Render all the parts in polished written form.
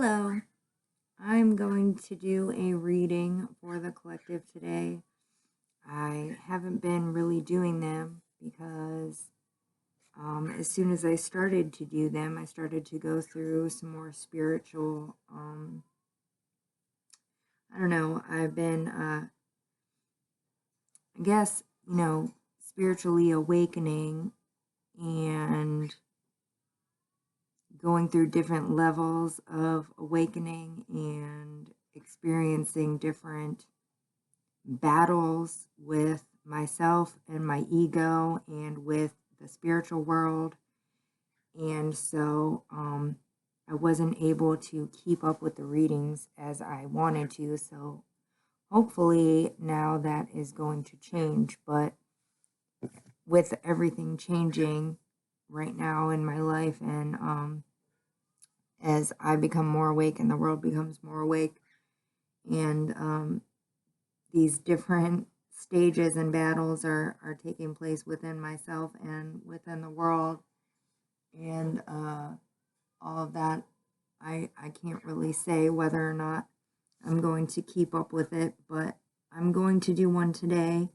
Hello, I'm going to do a reading for the collective today. I haven't been really doing them because as soon as I started to do them, I started to go through some more spiritual, I don't know, I've been, I guess, spiritually awakening and going through different levels of awakening and experiencing different battles with myself and my ego and with the spiritual world. And so I wasn't able to keep up with the readings as I wanted to. So hopefully now that is going to change. But with everything changing right now in my life, and as I become more awake and the world becomes more awake, and these different stages and battles are taking place within myself and within the world, and all of that, I can't really say whether or not I'm going to keep up with it, but I'm going to do one today.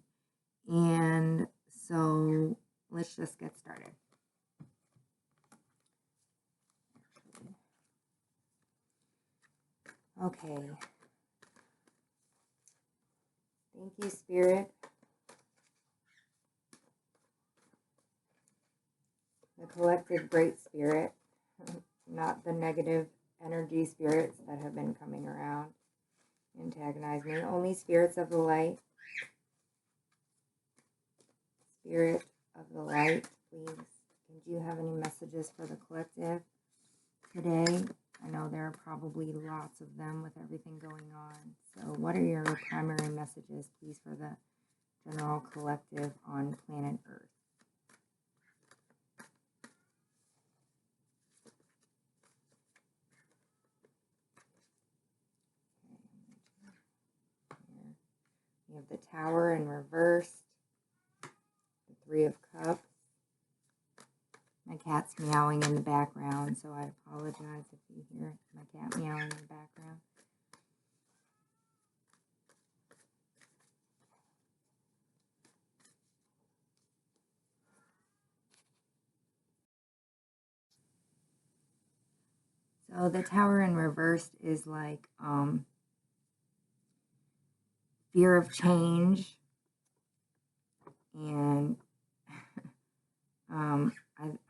And so let's just get started. Okay. Thank you, Spirit. The collective Great Spirit, not the negative energy spirits that have been coming around, antagonize me. Only spirits of the light. Spirit of the light, please. Do you have any messages for the collective today? I know there are probably lots of them with everything going on. So what are your primary messages, please, for the general collective on planet Earth? We have the Tower in reverse, the Three of Cups. My cat's meowing in the background, so I apologize if you hear my cat meowing in the background. So the Tower in reverse is like fear of change, and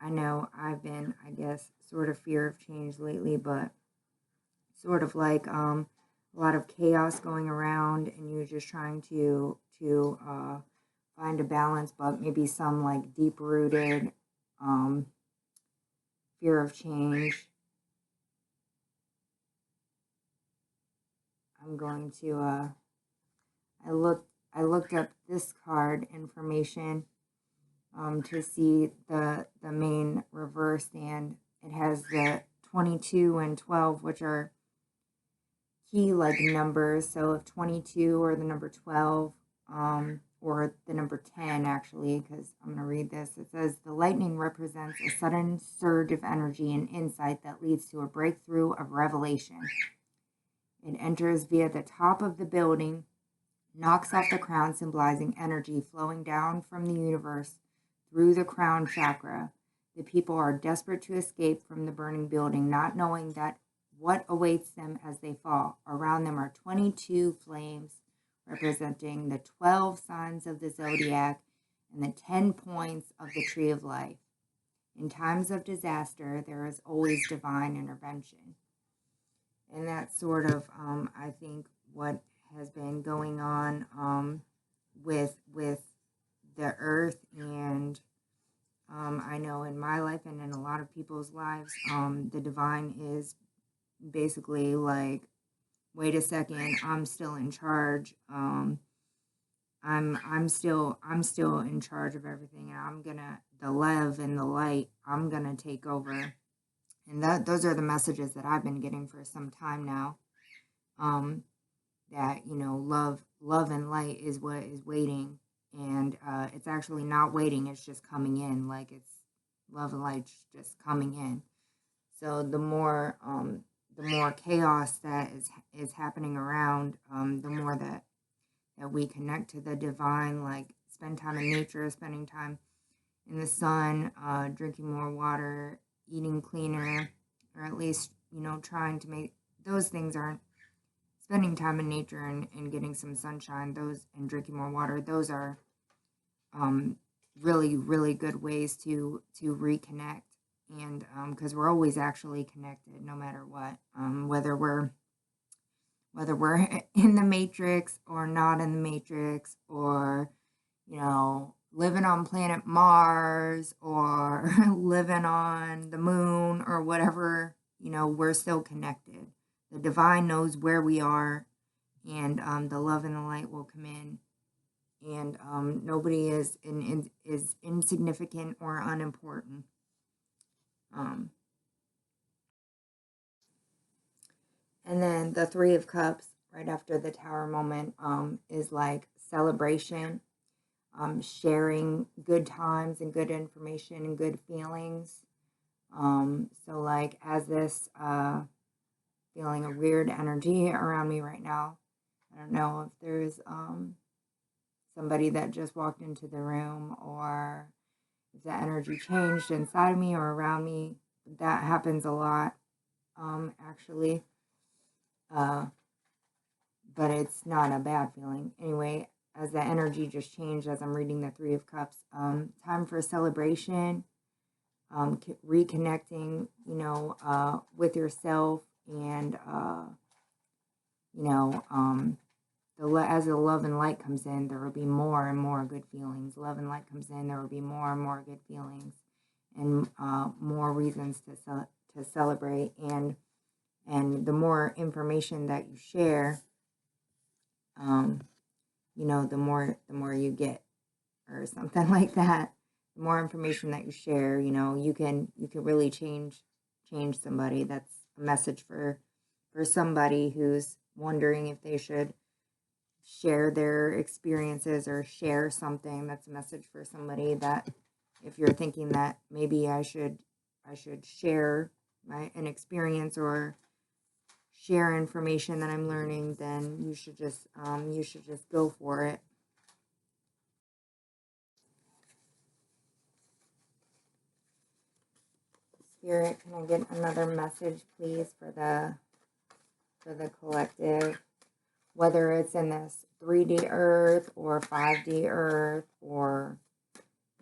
I know I've been, I guess, sort of fear of change lately, but sort of like a lot of chaos going around, and you're just trying to find a balance, but maybe some like deep rooted fear of change. I'm going to I looked up this card information to see the main reverse, and it has the 22 and 12, which are key like numbers. So if 22 or the number 12, or the number 10 actually, because I'm going to read this. It says the lightning represents a sudden surge of energy and insight that leads to a breakthrough of revelation. It enters via the top of the building, knocks off the crown, symbolizing energy flowing down from the universe through the crown chakra. The people are desperate to escape from the burning building, not knowing that what awaits them as they fall. Around them are 22 flames, representing the 12 signs of the zodiac and the 10 points of the tree of life. In times of disaster, there is always divine intervention. And that's sort of, I think, what has been going on with the earth, and I know in my life and in a lot of people's lives, the divine is basically like, wait a second, I'm still in charge. I'm still in charge of everything, and I'm gonna, the love and the light, I'm gonna take over. And those are the messages that I've been getting for some time now. That love and light is what is waiting, and it's actually not waiting, it's just coming in. Like, it's love and light just coming in. So the more the more chaos that is happening around, the more that we connect to the divine, like spend time in nature, spending time in the sun, drinking more water, eating cleaner, or at least, trying to make those things aren't spending time in nature and getting some sunshine, those and drinking more water, those are really, really good ways to reconnect. And because we're always actually connected no matter what, whether we're in the matrix or not in the matrix, or living on planet Mars or living on the moon or whatever, we're still connected. The divine knows where we are, and the love and the light will come in, and nobody is insignificant or unimportant. And then the Three of Cups right after the Tower moment is like celebration, sharing good times and good information and good feelings. So like as this feeling a weird energy around me right now, I don't know if there's somebody that just walked into the room, or if the energy changed inside of me or around me. That happens a lot, actually. But it's not a bad feeling. Anyway, as the energy just changed as I'm reading the Three of Cups, time for celebration, reconnecting, with yourself, and, as the love and light comes in, there will be more and more good feelings. Love and light comes in, there will be more and more good feelings, and more reasons to celebrate. And the more information that you share, the more you get, or something like that. The more information that you share, you can really change somebody. That's a message for somebody who's wondering if they should share their experiences or share something. That's a message for somebody that if you're thinking that maybe I should share an experience or share information that I'm learning, then you should just go for it. Spirit, can I get another message, please, for the collective? Whether it's in this 3D earth or 5D earth, or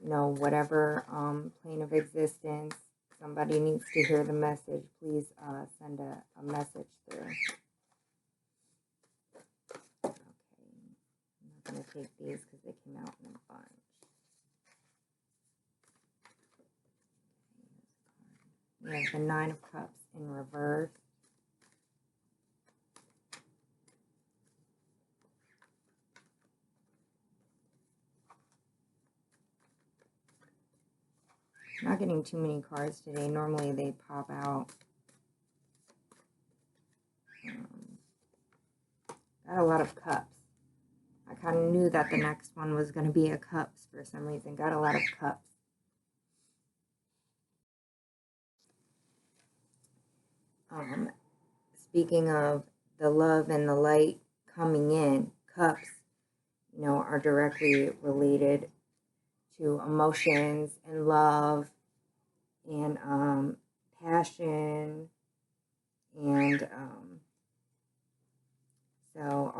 whatever plane of existence, somebody needs to hear the message. Please send a message through. Okay, I'm not going to take these because they came out in a bunch. We have the Nine of Cups in reverse. I'm not getting too many cards today. Normally they pop out. Got a lot of cups. I kind of knew that the next one was going to be a cups for some reason. Got a lot of cups. Speaking of the love and the light coming in, cups, are directly related to emotions and love and passion, and so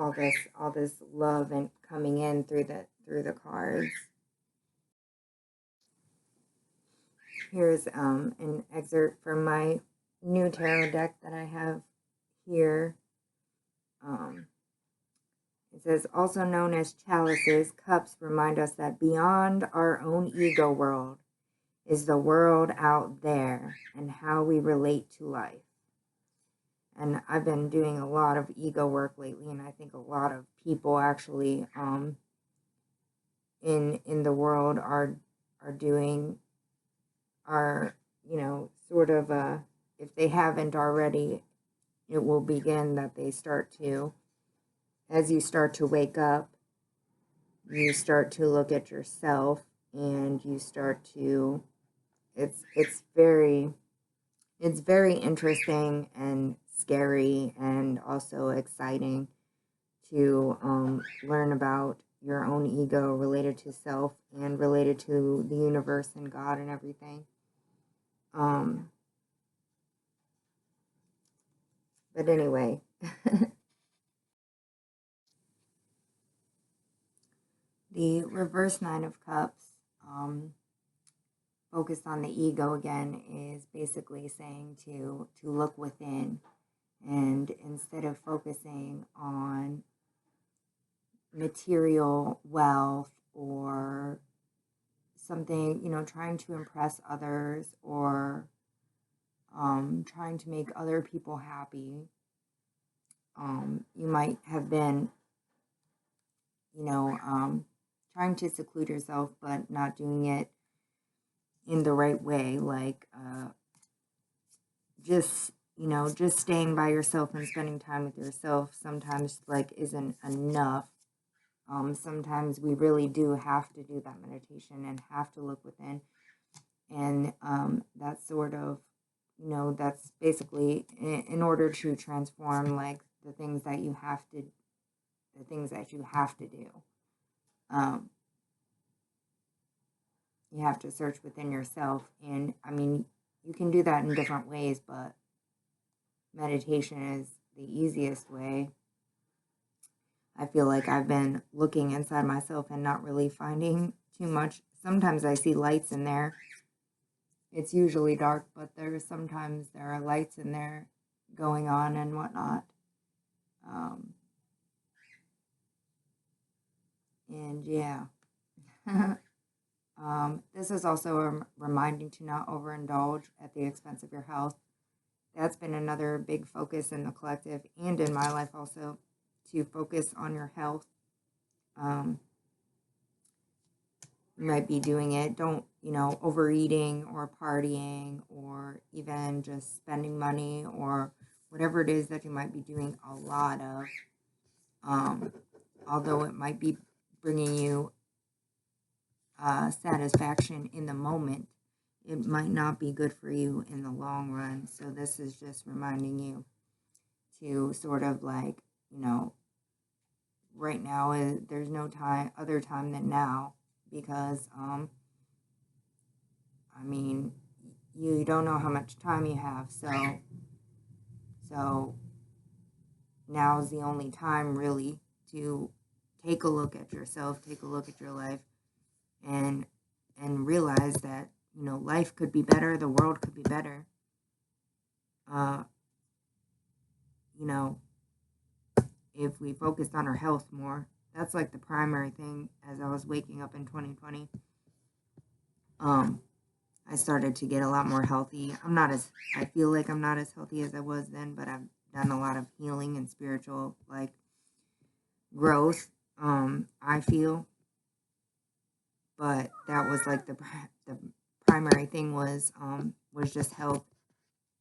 all this love and coming in through the cards. Here's an excerpt from my new tarot deck that I have here. It says, also known as chalices, cups remind us that beyond our own ego world is the world out there and how we relate to life. And I've been doing a lot of ego work lately, and I think a lot of people actually in the world are sort of if they haven't already, it will begin that they start to, as you start to wake up, you start to look at yourself, and you start to, it's very interesting and scary and also exciting to learn about your own ego related to self and related to the universe and God and everything. But anyway, the reverse Nine of Cups, focused on the ego again, is basically saying to look within, and instead of focusing on material wealth or something, trying to impress others or trying to make other people happy. You might have been, trying to seclude yourself, but not doing it in the right way. Like, just staying by yourself and spending time with yourself sometimes like isn't enough. Sometimes we really do have to do that meditation and have to look within. And that's sort of, that's basically in order to transform like the things that you have to do. You have to search within yourself. And I mean, you can do that in different ways, but meditation is the easiest way. I feel like I've been looking inside myself and not really finding too much. Sometimes I see lights in there. It's usually dark, but sometimes there are lights in there going on and whatnot. And yeah. This is also reminding to not overindulge at the expense of your health. That's been another big focus in the collective and in my life also, to focus on your health. You might be doing it, don't, overeating or partying or even just spending money or whatever it is that you might be doing a lot of. Although it might be bringing you satisfaction in the moment, it might not be good for you in the long run. So this is just reminding you to sort of like, right now there's no other time than now, because I mean, you don't know how much time you have, so now is the only time really to take a look at yourself, take a look at your life, and realize that life could be better, the world could be better. If we focused on our health more. That's like the primary thing. As I was waking up in 2020, I started to get a lot more healthy. I feel like I'm not as healthy as I was then, but I've done a lot of healing and spiritual like growth. I feel, but that was like the primary thing was just health,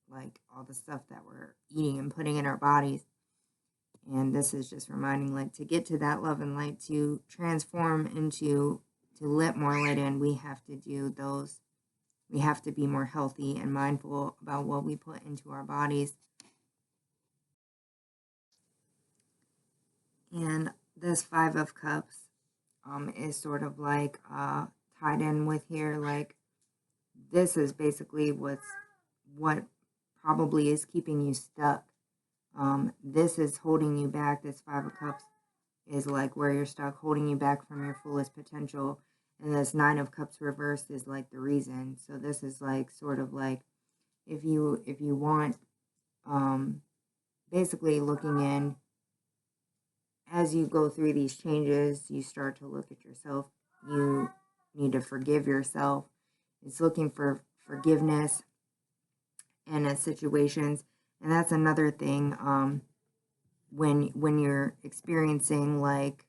like all the stuff that we're eating and putting in our bodies. And this is just reminding, like, to get to that love and light, to transform into, to let more light in, we have to do those. We have to be more healthy and mindful about what we put into our bodies. And this Five of Cups is sort of like tied in with here. Like, this is basically what probably is keeping you stuck. This is holding you back. This Five of Cups is like where you're stuck, holding you back from your fullest potential. And this Nine of Cups reversed is like the reason. So this is like sort of like if you want, basically looking in, as you go through these changes, you start to look at yourself. You need to forgive yourself. It's looking for forgiveness in situations. And that's another thing. When you're experiencing like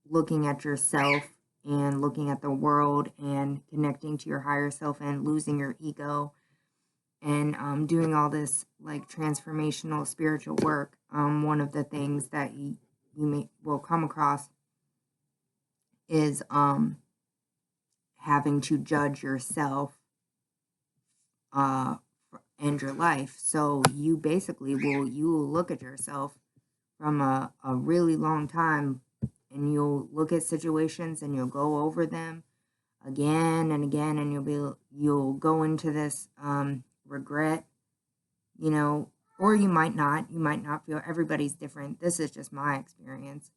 looking at yourself and looking at the world and connecting to your higher self and losing your ego and doing all this like transformational spiritual work, one of the things that you will come across is having to judge yourself end your life. So you basically will look at yourself from a really long time, and you'll look at situations and you'll go over them again and again, and you'll go into this regret, or you might not feel. Everybody's different. This is just my experience.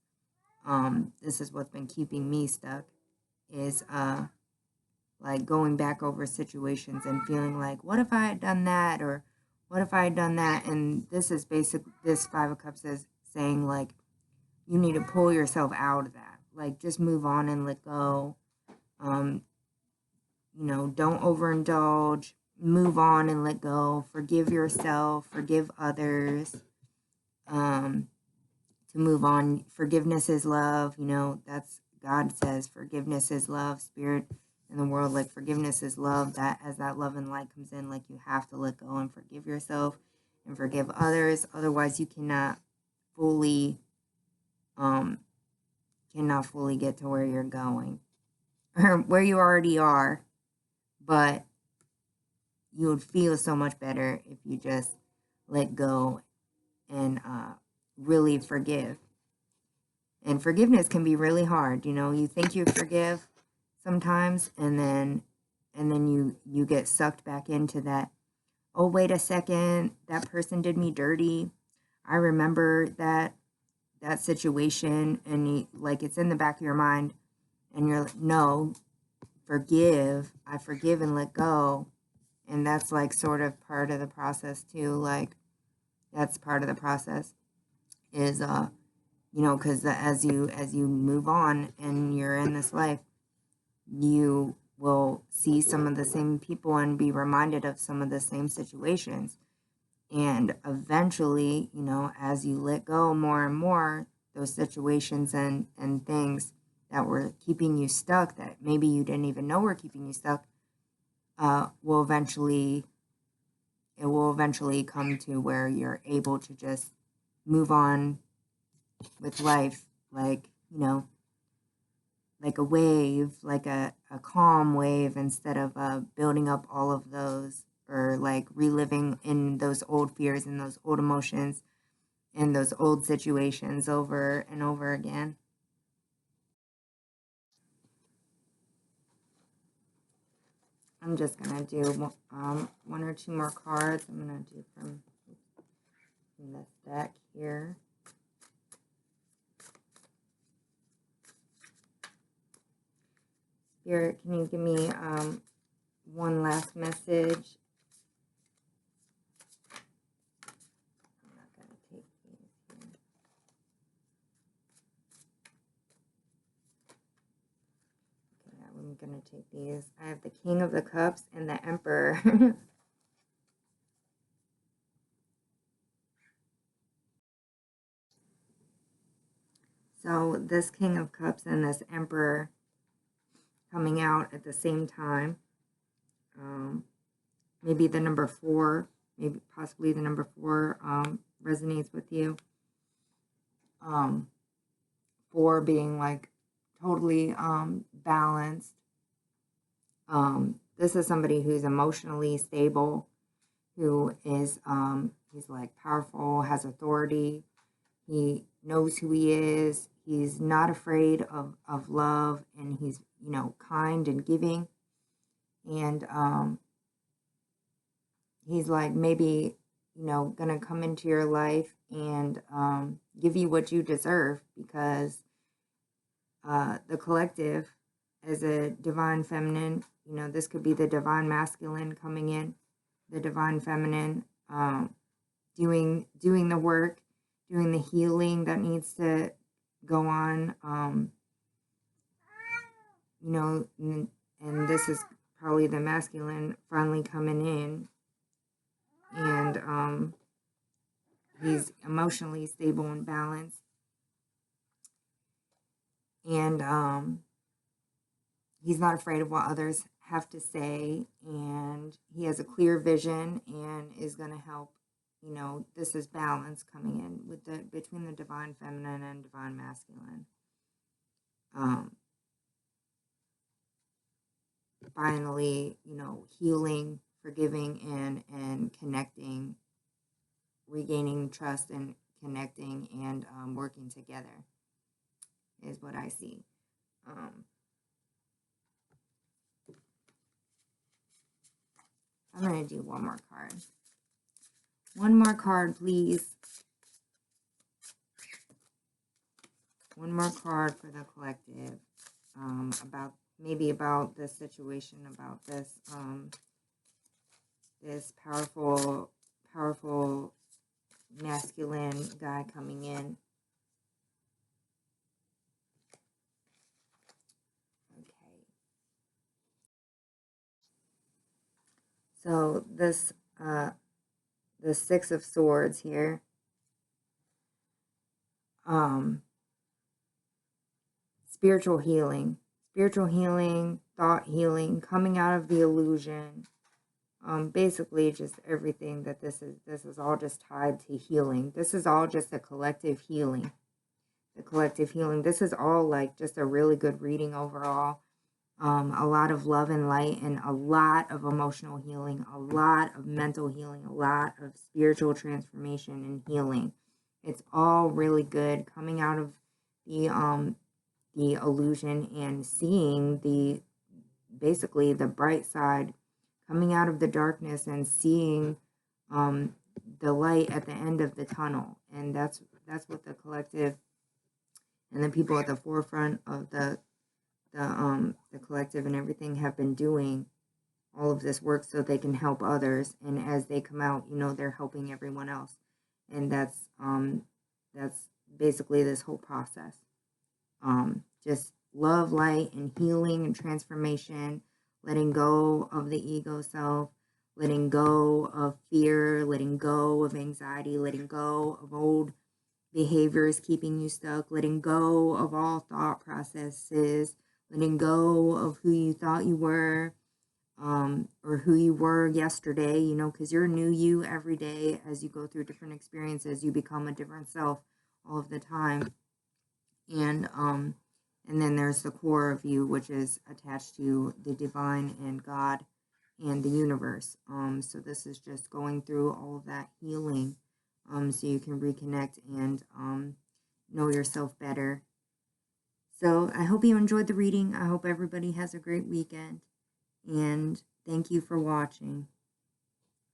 This is what's been keeping me stuck, is like going back over situations and feeling like, what if I had done that, or what if I had done that? And this is this Five of Cups is saying, like, you need to pull yourself out of that. Like, just move on and let go. Don't overindulge. Move on and let go. Forgive yourself. Forgive others. To move on. Forgiveness is love. That's God says forgiveness is love. Spirit in the world, like, forgiveness is love. That as that love and light comes in, like, you have to let go and forgive yourself and forgive others. Otherwise, you cannot fully get to where you're going, or where you already are. But you would feel so much better if you just let go and really forgive. And forgiveness can be really hard. You think you forgive sometimes, and then you get sucked back into that. Oh, wait a second, that person did me dirty. I remember that situation, and like, it's in the back of your mind, and you're like, no, forgive. I forgive and let go. And that's like sort of part of the process too. Like, that's part of the process is because as you move on and you're in this life, you will see some of the same people and be reminded of some of the same situations. And eventually, as you let go more and more, those situations and things that were keeping you stuck, that maybe you didn't even know were keeping you stuck, will eventually come to where you're able to just move on with life, like, like a wave, like a calm wave, instead of building up all of those, or like reliving in those old fears and those old emotions and those old situations over and over again. I'm just going to do one or two more cards. I'm going to do from this deck here. Spirit, can you give me one last message? I'm not going to take these here. Okay, I'm going to take these. I have the King of the Cups and the Emperor. So this King of Cups and this Emperor coming out at the same time. Maybe the number 4, maybe possibly the number 4 resonates with you. 4 being like totally balanced. This is somebody who's emotionally stable, who is he's like powerful, has authority. He knows who he is. He's not afraid of love, and he's, kind and giving. And he's like, maybe, gonna come into your life and give you what you deserve, because the collective, as a divine feminine, this could be the divine masculine coming in, the divine feminine, doing the work, doing the healing that needs to go on, and this is probably the masculine finally coming in, and he's emotionally stable and balanced, and he's not afraid of what others have to say, and he has a clear vision and is going to help. This is balance coming in with between the divine feminine and divine masculine. Finally, healing forgiving and connecting, regaining trust and connecting and working together is what I see. I'm going to do one more card. One more card, please. One more card for the collective. About this situation, about this this powerful masculine guy coming in. Okay. So this the Six of Swords here. Spiritual healing, thought healing, coming out of the illusion. Basically just everything that this is all just tied to healing. This is all just a collective healing. The collective healing. This is all like just a really good reading overall. A lot of love and light and a lot of emotional healing, a lot of mental healing, a lot of spiritual transformation and healing. It's all really good coming out of the illusion and seeing basically the bright side, coming out of the darkness and seeing the light at the end of the tunnel. And that's what the collective and the people at the forefront of the collective and everything have been doing all of this work so they can help others. And as they come out, they're helping everyone else. And that's basically this whole process. Just love, light, and healing and transformation, letting go of the ego self, letting go of fear, letting go of anxiety, letting go of old behaviors keeping you stuck, letting go of all thought processes, letting go of who you thought you were, or who you were yesterday, because you're a new you every day. As you go through different experiences, you become a different self all of the time. And then there's the core of you, which is attached to the divine and God and the universe. So this is just going through all of that healing, so you can reconnect and know yourself better. So I hope you enjoyed the reading. I hope everybody has a great weekend. And thank you for watching.